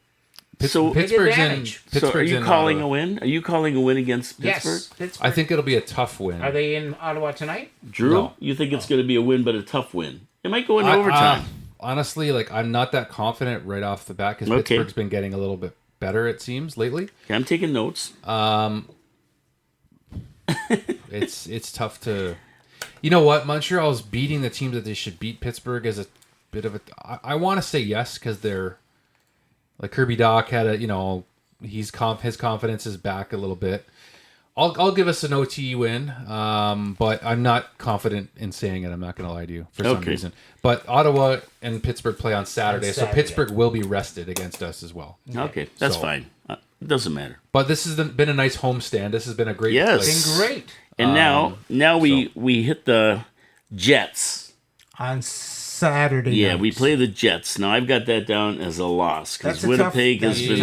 So, Pittsburgh's in. advantage. so are you in calling Ottawa. a win? Are you calling a win against Pittsburgh? Yes, Pittsburgh. I think it'll be a tough win. Are they in Ottawa tonight? Drew, No. you think it's going to be a win, but a tough win? It might go into I- overtime. honestly, like I'm not that confident right off the bat because Okay. Pittsburgh's been getting a little bit better. It seems lately. Okay, I'm taking notes. It's tough to. You know what? Montreal's beating the teams that they should beat. Pittsburgh is a bit of a. I want to say yes because they're like Kirby Doc had a. You know, his confidence is back a little bit. I'll give us an OT win, but I'm not confident in saying it. I'm not going to lie to you for some Okay. reason. But Ottawa and Pittsburgh play on Saturday, so Saturday. Pittsburgh will be rested against us as well. Okay, that's So- fine. It doesn't matter. But this has been a nice homestand. This has been a great. Yes. Been great And now we hit the Jets. on Saturday. Yeah, night. we play the Jets. Now I've got that down as a loss because That's a tough- Winnipeg has that's a been.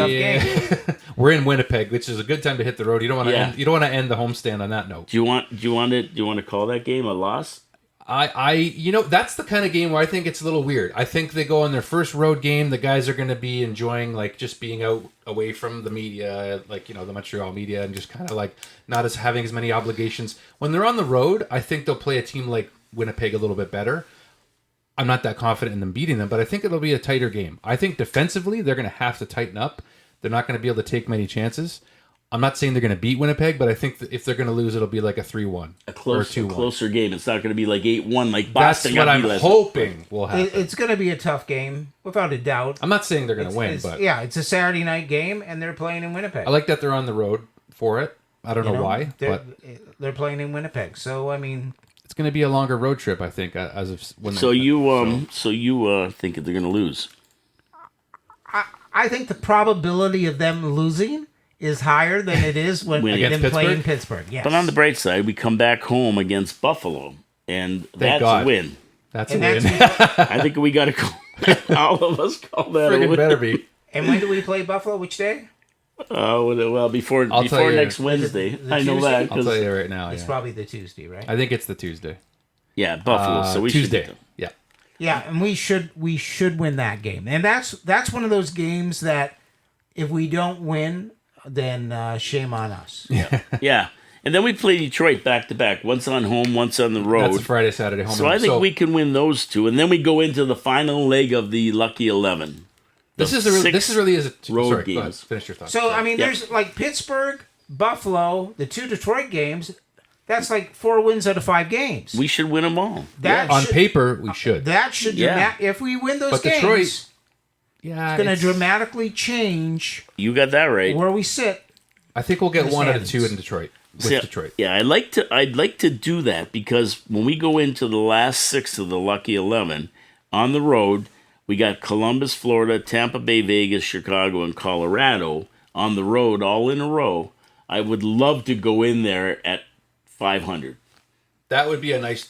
tough game. We're in Winnipeg, which is a good time to hit the road. You don't want to Yeah. end, you don't want to end the homestand on that note. Do you want to call that game a loss? You know, that's the kind of game where I think it's a little weird. I think they go on their first road game. The guys are going to be enjoying like just being out away from the media, like, you know, the Montreal media, and just kind of like not as having as many obligations. When they're on the road, I think they'll play a team like Winnipeg a little bit better. I'm not that confident in them beating them, but I think it'll be a tighter game. I think defensively, they're going to have to tighten up. They're not going to be able to take many chances. I'm not saying they're going to beat Winnipeg, but I think that if they're going to lose, it'll be like a 3-1 or a 2-1. Closer game. It's not going to be like 8-1 like That's Boston what got I'm beat last- hoping will happen. It's going to be a tough game without a doubt. I'm not saying they're going to win, but yeah, it's a Saturday night game, and they're playing in Winnipeg. I like that they're on the road for it. I don't know why, but they're playing in Winnipeg. So I mean, it's going to be a longer road trip, I think, as of when. So you think that they're going to lose? I think the probability of them losing is higher than it is when Winning. them Against playing Pittsburgh. Yes. But on the bright side, we come back home against Buffalo, and that's God. a win. that's a and win. that's I think we got to call all of us call that a Friggin' win. better be. and when do we play Buffalo? Which day? Well, before I'll tell you. next Wednesday. The I know Tuesday? that. I'll 'Cause- tell you right now. It's Yeah. probably the Tuesday, right? I think it's the Tuesday. Yeah, Buffalo. So we Tuesday. should. Yeah. Yeah, and we should win that game. And that's one of those games that if we don't win, then shame on us. Yeah. And then we play Detroit back to back. Once on home, once on the That's road. a Friday, Saturday home. So I think we can win those two, and then we go into the final leg of the Lucky 11. This is really is a road sorry, games. Go ahead, finish your thoughts. So I mean, Yeah. there's like Pittsburgh, Buffalo, the 2 Detroit games. That's like 4 wins out of 5 games. We should win them all. That on should, paper, we should. that should Yeah. if we win those But games, Detroit- Yeah, it's going to dramatically change You got that right. where we sit. I think we'll get the 1 out of standings. 2 in Detroit. With See, Detroit. Yeah, I'd like to do that because when we go into the last 6 of the Lucky 11 on the road, we got Columbus, Florida, Tampa Bay, Vegas, Chicago, and Colorado on the road, all in a row. I would love to go in there at 500. That would be a nice.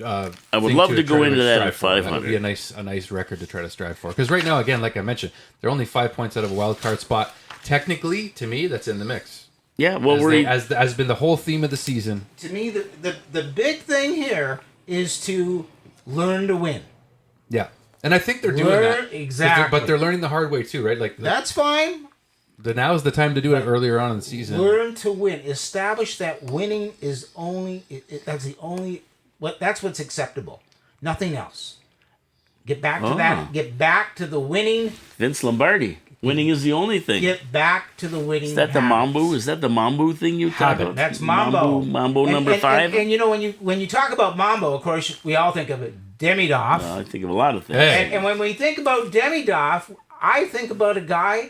I would thing love to go try into that at strive for. That 500. would be a nice record to try to strive for. Because right now, again, like I mentioned, they're only 5 points out of a wild card spot. Technically, to me, that's in the mix. Yeah, well, As has been the whole theme of the season. To me, the big thing here is to learn to win. Yeah, and I think they're doing Learn- that 'Cause exactly. but they're learning the hard way too, right? Like That's fine. now is the time to do it earlier on in the season. Learn to win. Establish that winning is only that's the only that's what's acceptable. Nothing else. Get back to that. Get back to the winning. Vince Lombardi. Winning is the only thing. Get back to the winning. Is that the habits. Mambo? Is that the Mambo thing you talk Habit. about? That's Mambo. Mambo And- number and- 5? And you know when you talk about Mambo, of course we all think of it Demidoff. I think of a lot of things. Hey. And when we think about Demidoff, I think about a guy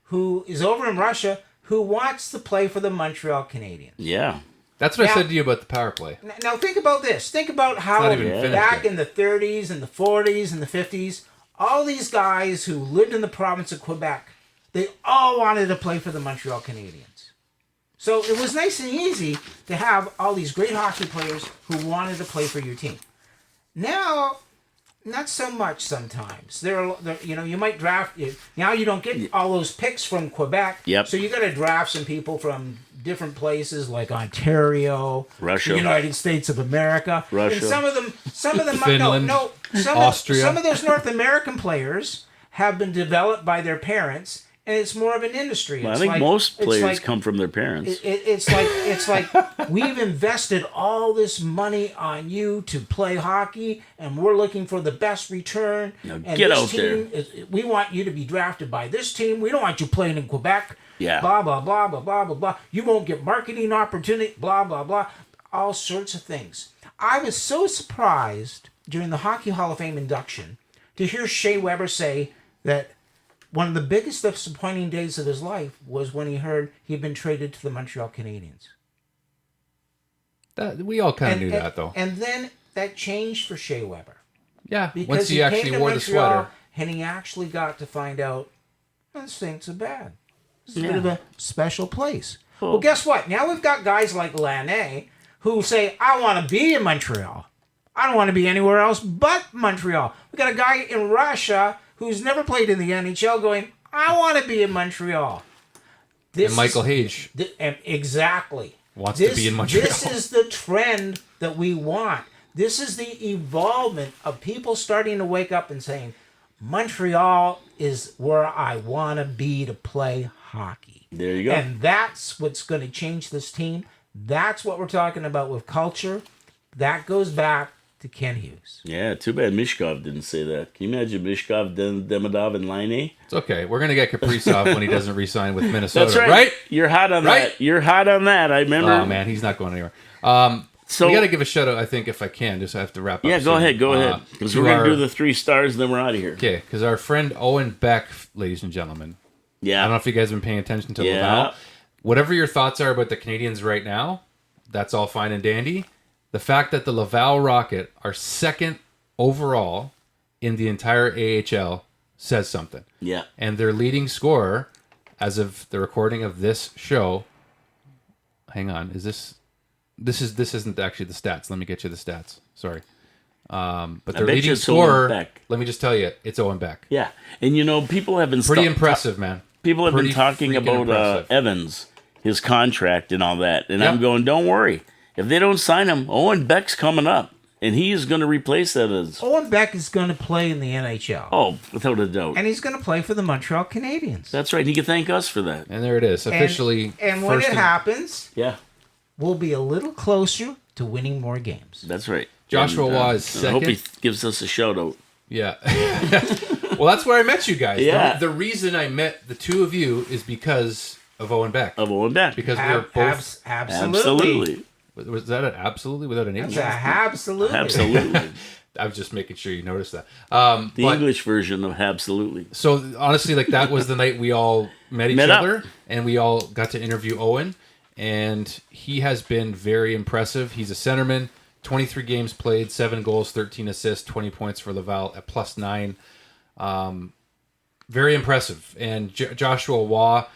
who is over in Russia who wants to play for the Montreal Canadiens. Yeah. That's what I Now- said to you about the power play. Now think about this. Think about how not even finished back yet. in the 30s and the 40s and the 50s, all these guys who lived in the province of Quebec, they all wanted to play for the Montreal Canadiens. So it was nice and easy to have all these great hockey players who wanted to play for your team. Now, not so much sometimes. You might draft. Now you don't get all those picks from Quebec. Yep. So you got to draft some people from different places like Ontario, Russia. the United States of America, Russia. and some of them, Finland, Austria. some of those North American players have been developed by their parents, and it's more of an industry. Well, I It's think like- most it's players like- come from their parents. it's like we've invested all this money on you to play hockey, and we're looking for the best return. Now and get this out there. team we want you to be drafted by this team. We don't want you playing in Quebec. Yeah. Blah blah blah blah blah blah blah. You won't get marketing opportunity. Blah blah blah. All sorts of things. I was so surprised during the Hockey Hall of Fame induction to hear Shea Weber say that one of the biggest disappointing days of his life was when he heard he'd been traded to the Montreal Canadiens. We all kind of knew that, though. And then that changed for Shea Weber. Yeah, Because once he came actually to wore the Montreal, sweater. and he actually got to find out, this ain't so bad. It's a bit of a special place. Cool. Well, guess what? Now we've got guys like Laine who say, I want to be in Montreal. I don't want to be anywhere else but Montreal. We got a guy in Russia who's never played in the NHL going, I want to be in Montreal. This And Michael is- Hage Exactly. wants to be in Montreal. This is the trend that we want. This is the evolvement of people starting to wake up and saying, Montreal is where I want to be to play hockey. There you go. And that's what's going to change this team. That's what we're talking about with culture. That goes back to Ken Hughes. Yeah, too bad Mishkov didn't say that. Can you imagine Mishkov, Demidov, and Laine? It's okay. We're going to get Kaprizov when he doesn't re-sign with Minnesota. That's right. You're hot on Right? that. You're hot on that. I remember. Oh, man. He's not going anywhere. So we got to give a shout out, I think, if I can. Just I have to wrap up. yeah, go soon. ahead. Go ahead. Because to we're going our- to do the 3 stars, and then we're out of here. Okay, because our friend Owen Beck, ladies and gentlemen. Yeah. I don't know if you guys have been paying attention to Yeah. Laval. Whatever your thoughts are about the Canadians right now, that's all fine and dandy. The fact that the Laval Rocket are second overall in the entire AHL says something. Yeah. And their leading scorer, as of the recording of this show, hang on, this isn't actually the stats. Let me get you the stats. Sorry. But their bet you leading it's Owen scorer, Beck. let me just tell you, it's Owen Beck. Yeah. And, people have been Pretty impressive, man. People have been pretty talking freaking about impressive. Evans, his contract and all that. And Yeah. I'm going, don't worry. If they don't sign him, Owen Beck's coming up. And he is going to replace Evans. Owen Beck is going to play in the NHL. Oh, without a doubt. And he's going to play for the Montreal Canadiens. That's right. He can thank us for that. And there it is, officially. And when first it in- happens, Yeah, we'll be a little closer to winning more games. that's right. Joshua And, Waugh is I hope he second. gives us a shout out. Yeah. Well, that's where I met you guys. Yeah. The reason I met the two of you is because of Owen Beck. Of Owen Beck. Because we were both. Absolutely. Was that an absolutely without an H? That's a absolutely. Absolutely. I was just making sure you noticed that. The But- English version of Habsolutely. So honestly, like that was the night we all met each Met up. other, and we all got to interview Owen, and he has been very impressive. He's a centerman, 23 games played, 7 goals, 13 assists, 20 points for Laval at +9. Very impressive. And Joshua Waugh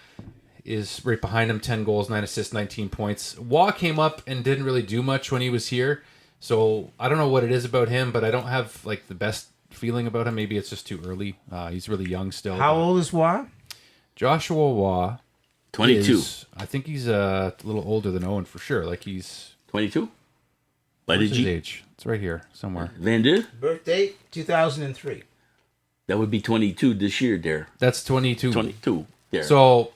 is right behind him, 10 goals, 9 assists, 19 points. Waugh came up and didn't really do much when he was here, so I don't know what it is about him, but I don't have like the best feeling about him. Maybe it's just too early. He's really young still. How old is Waugh? Joshua Waugh 22. I think he's a little older than Owen for sure. Like he's 22? By what's did his you? age? It's right here somewhere. Van De? Birth date 2003. That would be 22 this year, there. That's 22. 22. There. So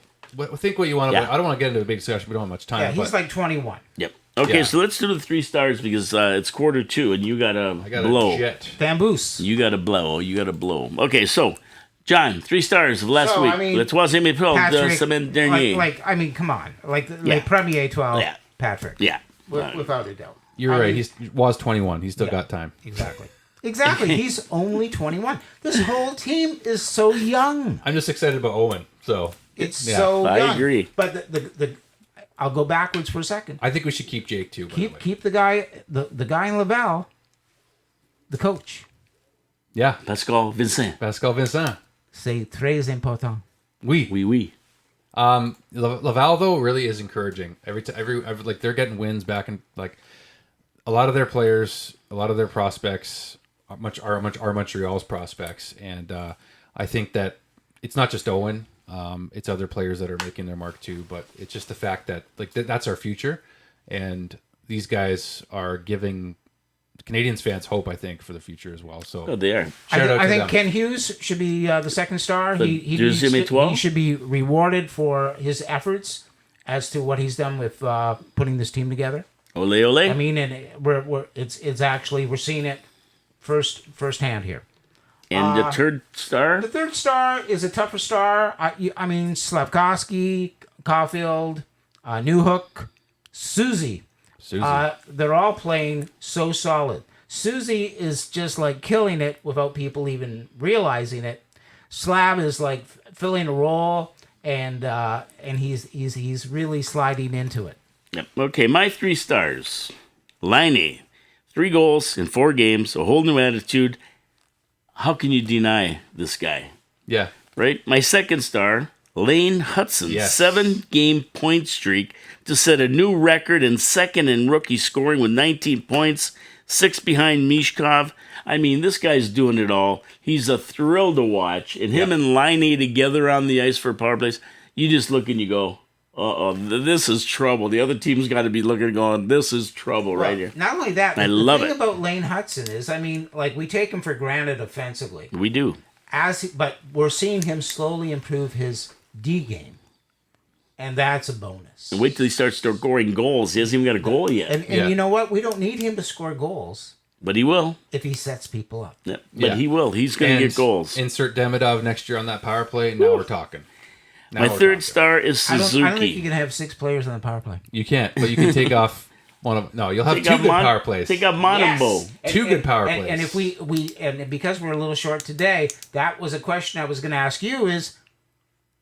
think what you want to. Yeah. I don't want to get into a big discussion. We don't have much time. Yeah, he's but like 21. Yep. Okay, Yeah. so let's do the 3 stars because it's 1:45 and you got to I got blow. a jet. Bamboos. You got to blow. You got to blow. Okay, so, John, 3 stars of last So, week. I mean, Let's watch him play Patrick, semaine dernier. I mean, come on. Like Yeah. Le Premier 12, Yeah. Patrick. Yeah. Without a doubt. You're I right. mean, He's was 21. He's still got time. Exactly. Exactly. He's only 21. This whole team is so young. I'm just excited about Owen. So It's Yeah, so I young. agree. But the I'll go backwards for a second. I think we should keep Jake too. By the way. Keep the guy in Laval, the coach. Yeah, Pascal Vincent. Pascal Vincent. C'est très important. Oui. Oui, oui. Laval though really is encouraging. Every like they're getting wins back, and like a lot of their players, a lot of their prospects are Montreal's prospects, and I think that it's not just Owen. It's other players that are making their mark too, but it's just the fact that like that's our future, and these guys are giving Canadiens fans hope, I think, for the future as well. So Oh, they are. shout out I to think them. Ken Hughes should be the second star. He deuxième étoile? he should be rewarded for his efforts as to what he's done with putting this team together. Ole, ole. I mean, and it's actually we're seeing it firsthand here. And the third star? The third star is a tougher star. I mean, Slavkovsky, Caulfield, Newhook, Susie. Susie. They're all playing so solid. Susie is just like killing it without people even realizing it. Slav is like filling a role, and he's really sliding into it. Yep. Okay, my 3 stars. Laine, 3 goals in 4 games, a whole new attitude. How can you deny this guy? yeah. Right? My second star, Lane Hudson, Yes. 7-game point streak to set a new record and second in rookie scoring with 19 points, 6 behind Mishkov. I mean, this guy's doing it all. He's a thrill to watch. And him and Laine together on the ice for power plays, you just look and you go, uh-oh, this is trouble. The other team's got to be looking and going, this is trouble right here. Not only that, I the love thing it. about Lane Hudson is, I mean, like we take him for granted offensively, We do. but we're seeing him slowly improve his D game, and that's a bonus. And wait till he starts scoring goals. He hasn't even got a goal yet. And Yeah. you know what? We don't need him to score goals But he will. if he sets people up. Yep. But Yeah. he will. He's going to And get goals. Insert Demidov next year on that power play. Now we're talking. Now My we're third talking. star is I don't think you Suzuki. can have 6 players on the power play. You can't, but you can take off one of. No, you'll have Take 2 out good power plays. Take out Montembeau. Yes. Two good power and, plays. And if we because we're a little short today, that was a question I was going to ask you: is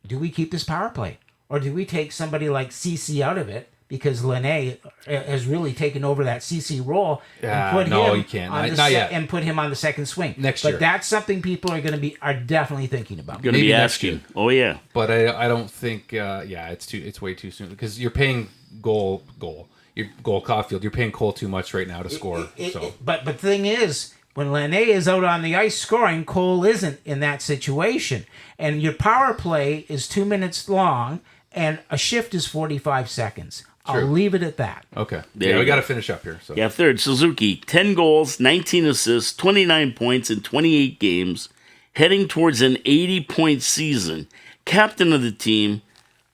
do we keep this power play, or do we take somebody like CC out of it because Laine has really taken over that CC role Yeah, and put no, him you can't. on the Not yet. and put him on the second swing Next but year. that's something people are definitely thinking about. Going to Maybe be next asking. year. Oh, yeah. But I don't think. It's way too soon because you're paying goal. You're goal Caulfield. You're paying Cole too much right now to score. So But the thing is, When Laine is out on the ice scoring, Cole isn't in that situation. And your power play is 2 minutes long, and a shift is 45 seconds. I'll leave it at that. Okay. There Yeah, you we got go. to finish up here. So Yeah, third, Suzuki, 10 goals, 19 assists, 29 points in 28 games, heading towards an 80-point season. Captain of the team.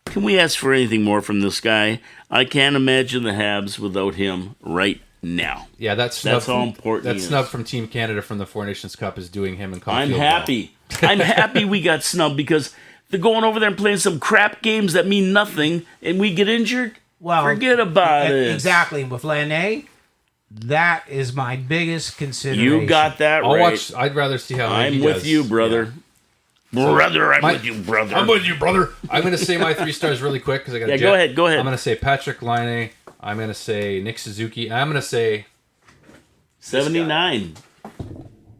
Can we ask for anything more from this guy? I can't imagine the Habs without him right now. yeah, that's how important That he is. snub from Team Canada from the Four Nations Cup is doing him and Caulfield I'm well. happy. I'm happy we got snubbed because they're going over there and playing some crap games that mean nothing, and we get injured. Well, forget about it. Exactly. With Laine, that is my biggest consideration. You got that I'll right. watch. I'd rather see how I'm he with does. you, brother. Brother, I'm with you, brother. I'm with you, brother. I'm going to say my 3 stars really quick because I got. Yeah, go ahead, go ahead. I'm going to say Patrik Laine. I'm going to say Nick Suzuki. And I'm going to say 79.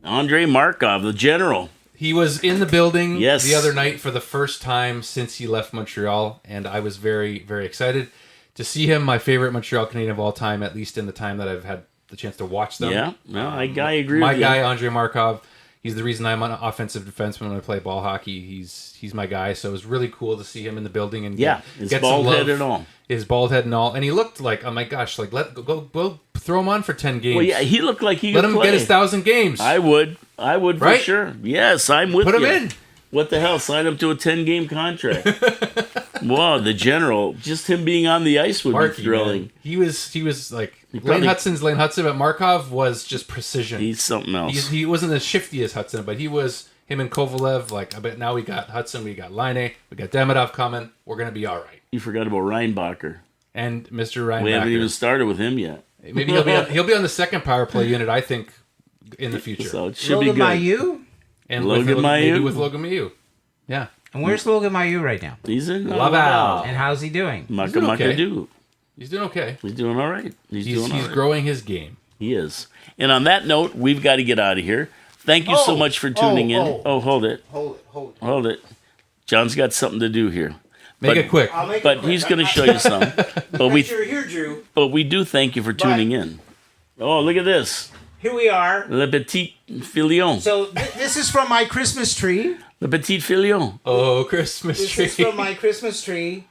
Andrei Markov, the general. he was in the building Yes. the other night for the first time since he left Montreal, and I was very, very excited to see him. My favorite Montreal Canadian of all time, at least in the time that I've had the chance to watch them. Yeah, no, I agree My with you. guy, Andrei Markov. He's the reason I'm an offensive defenseman when I play ball hockey. He's my guy. So it was really cool to see him in the building and Yeah, his bald head and all. His bald head and all, and he looked like, oh my gosh, like go throw him on for 10 games. Well, yeah, he looked like he Let could him play. get his 1,000 games. I would for Right? sure. Yes, I'm with Put you. him in. What the hell? Sign him to a 10-game contract. Wow, the general. Just him being on the ice would Marky, be thrilling. man. He was like probably- Lane Hudson, but Markov was just precision. He's something else. He wasn't as shifty as Hudson, but he was him and Kovalev. Like I bet now we got Hudson, we got Laine, we got Demidov coming. We're gonna be all right. You forgot about Reinbacher. And Mr. Ryan We haven't Backer. even started with him yet. Maybe he'll be on the second power play unit. I think in the future. So it should Logan be good. Mailloux? And Logan maybe Mailloux? with Logan Mailloux. Yeah. And where's Logan Mailloux right now? He's in Laval. And how's he doing? Maka doing Maka okay. do. He's doing okay. He's doing all right. He's doing all He's right. growing his game. He is. And on that note, we've got to get out of here. Thank you so Oh, much for tuning in. oh. Oh, hold it. Hold it. John's got something to do here. Make it quick. I'll make But it quick. he's going to show you something. But You're here, Drew. we do thank you for tuning in. Oh, look at this. Here we are. Le Petit Filion. So this is from my Christmas tree. Le Petit Filion. Oh, Christmas This tree. is from my Christmas tree,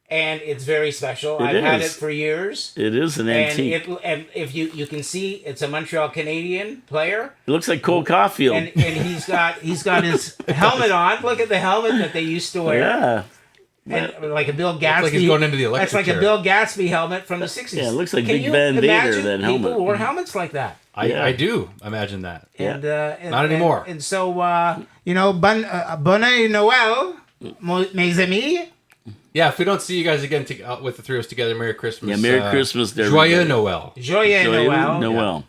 and it's very special. I've had it is. for years. It is an And antique. and if you can see, it's a Montreal Canadian player, It looks like Cole Caulfield. and he's got his helmet on. Look at the helmet that they used to wear, yeah. and like a Bill Gatsby. like he's going into the electric That's like chair. a Bill Gatsby helmet from the '60s. Yeah, it looks like Can Big you Van Vader, imagine that people helmet. wore helmets like that? Yeah. I do imagine that. And, Not anymore. And so, bonne Noël, mes amis. Yeah, if we don't see you guys again with the three of us together, Merry Christmas. Yeah, Merry Christmas to Joyeux everybody. Noël. Joyeux Noël. Noël.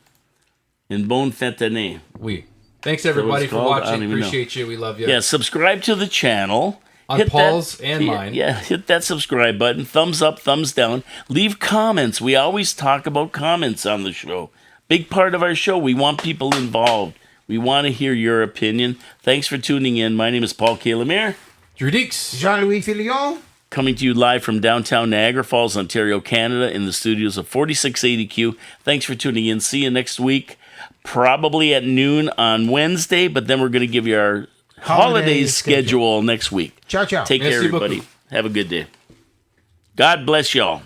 And bon fête année. Oui. Thanks everybody it's for called? I don't watching. even know. Appreciate you. We love you. Yeah, subscribe to the channel. On Paul's and mine. Yeah, hit that subscribe button. Thumbs up, thumbs down. Leave comments. We always talk about comments on the show. Big part of our show. We want people involved. We want to hear your opinion. Thanks for tuning in. My name is Paul K. Lemire, Drew Deeks. Jean-Louis Filion. coming to you live from downtown Niagara Falls, Ontario, Canada, in the studios of 4680Q. Thanks for tuning in. See you next week, probably at noon on Wednesday, but then we're going to give you our holiday schedule next week. Ciao, ciao. Take care, Merci everybody. beaucoup. Have a good day. God bless y'all.